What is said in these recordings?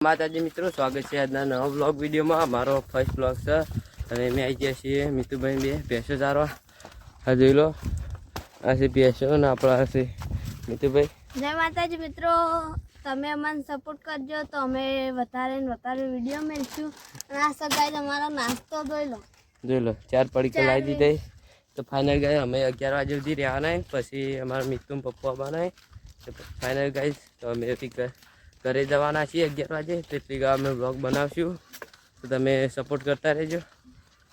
માતાજી મિત્રો, સ્વાગત છે આજના નવા બ્લોગ વિડીયોમાં। મારો ફર્સ્ટ બ્લોગ છે અને મેં આવી ગયા છીએ મિતુભાઈ બે ભેંસો ચારવા। આ જોઈ લો, આ છે ભેંસો ને આપણા છે મિતુભાઈ। જય માતાજી મિત્રો, તમે અમને સપોર્ટ કરજો તો અમે વધારે ને વધારે વિડીયો મેળશું। અને આ સગાઈ તમારો નાસ્તો જોઈ લો 4 પડીકા લાવી દીધી। તો ફાઇનલ ગાય અમે 11 વાગે સુધી રહેવાના, પછી અમારા મિતુ પપ્પા બનાવે તો ફાઇનલ ગાય તો અમે ઘરે જવાના છીએ 11 વાગે। તેટલી અમે બ્લોગ બનાવશું તો તમે સપોર્ટ કરતા રહેજો।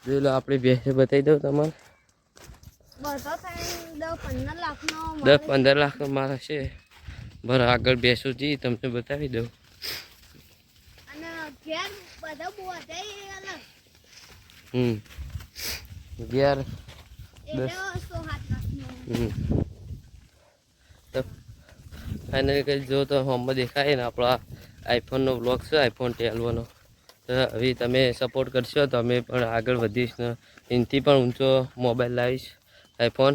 જોઈ લો આપણી ભેંસો બતાવી દઉં તમને, 10-15 લાખનો માલ હશે। બરાબર, આગળ ભેંસો જઈ તમને બતાવી દઉં। ઘેર 10 તો ફાઇનલ કરી જો તો હોમમાં દેખાય ને આપણા આઈફોનનો બ્લોગ છે, આઈફોન 12 નો। તો હવે તમે સપોર્ટ કરશો તો અમે પણ આગળ વધીશ ને એનાથી પણ ઊંચો મોબાઈલ લાવીશ, આઈફોન।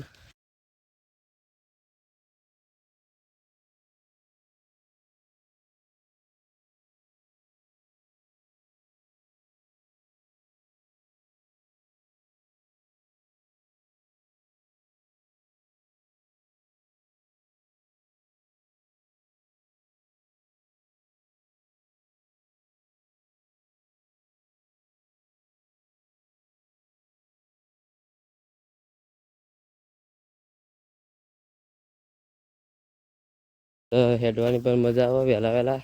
હેડવાની પણ મજા આવે વહેલા વહેલા।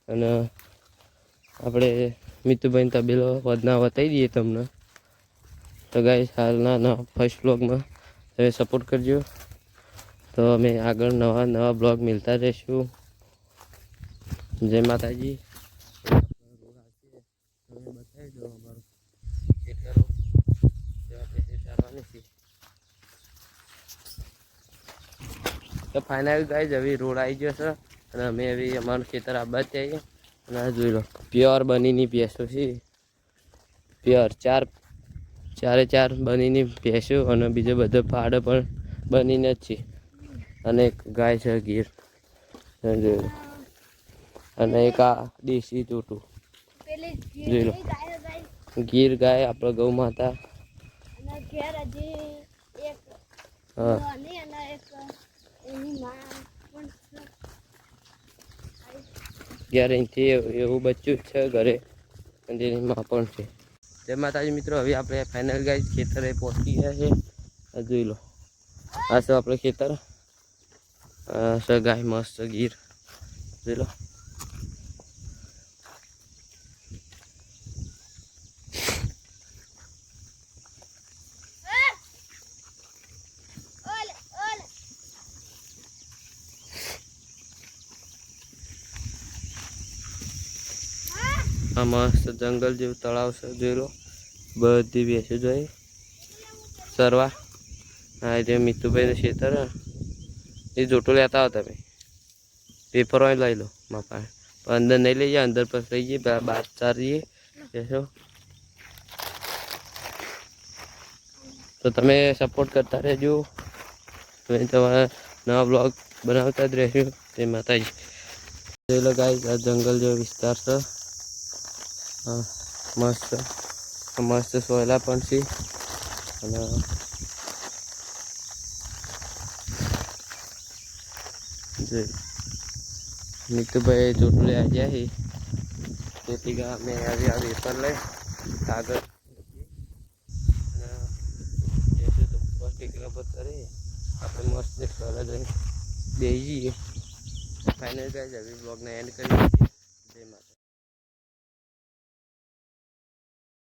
અને આપણે મિતુભાઈ તબેલો વધના બતાવી દઈએ તમને। તો ગાઈસ હાલના ફર્સ્ટ બ્લોગમાં તમે સપોર્ટ કરજો તો અમે આગળ નવા બ્લોગ મિલતા રહીશું। જય માતાજી। તમે બતાવી દો અમારું ખેતરો ચારવાની છે। તો ફાઇનલ ગાઈસ હવે રોડ આવી ગયો છે અને અમે હવે અમારું ખેતર આબાદ જઈએ। અને આ જોઈ લો પ્યોર બનીની ભેંસો છે, પ્યોર ચારે ચાર બનીની ભેંસો અને બીજો બધો પાડો પણ બનીને જ છે। અને એક ગાય છે ગીર, જોઈ લો, અને એક આ દેશી ટોટું જોઈ લો, ગીર ગાય આપણે ગૌ માતા। હા, ઘેર અહીંથી એવું બચ્ચું જ છે ઘરે, અને તેની માં પણ છે। જય માતાજી મિત્રો, હવે આપણે ફાઇનલ ગાય ખેતરે પહોંચી ગયા છે। આ જોઈ લો, આ છે આપણે ખેતર, આ છે ગાય મસ્ત ગીર, જોઈ લો। આ મસ્ત જંગલ જેવું તળાવ છે, જોઈ લો, બધી ભેંસો જોઈ સરવા। હા, જે મિતુભાઈનું ખેતર એ જોટો લેતા હો તમે, પેપર હોય લઈ લો માપા, અંદર નહીં લઈ જાય, અંદર પર લઈ જઈએ, બાર ચાર જઈએ ભેંસો। તો તમે સપોર્ટ કરતા રહેજો, તમારા નવા બ્લોગ બનાવતા જ રહેશું। તે માતાજી જોઈ લો ગાઈસ, આ જંગલ જેવો વિસ્તાર છે। હા, મસ્ત સોયલા પણ છે। અને મિતુભાઈ ચોટલે આવ્યા છે, તેથી અમે આવી આ વેપર લઈ આગળ કરી આપણે મસ્ત બે જઈએ। ફાઇનલ ગાઈસ હવે બ્લોગને એન્ડ કરી દઈએ। જય માતા।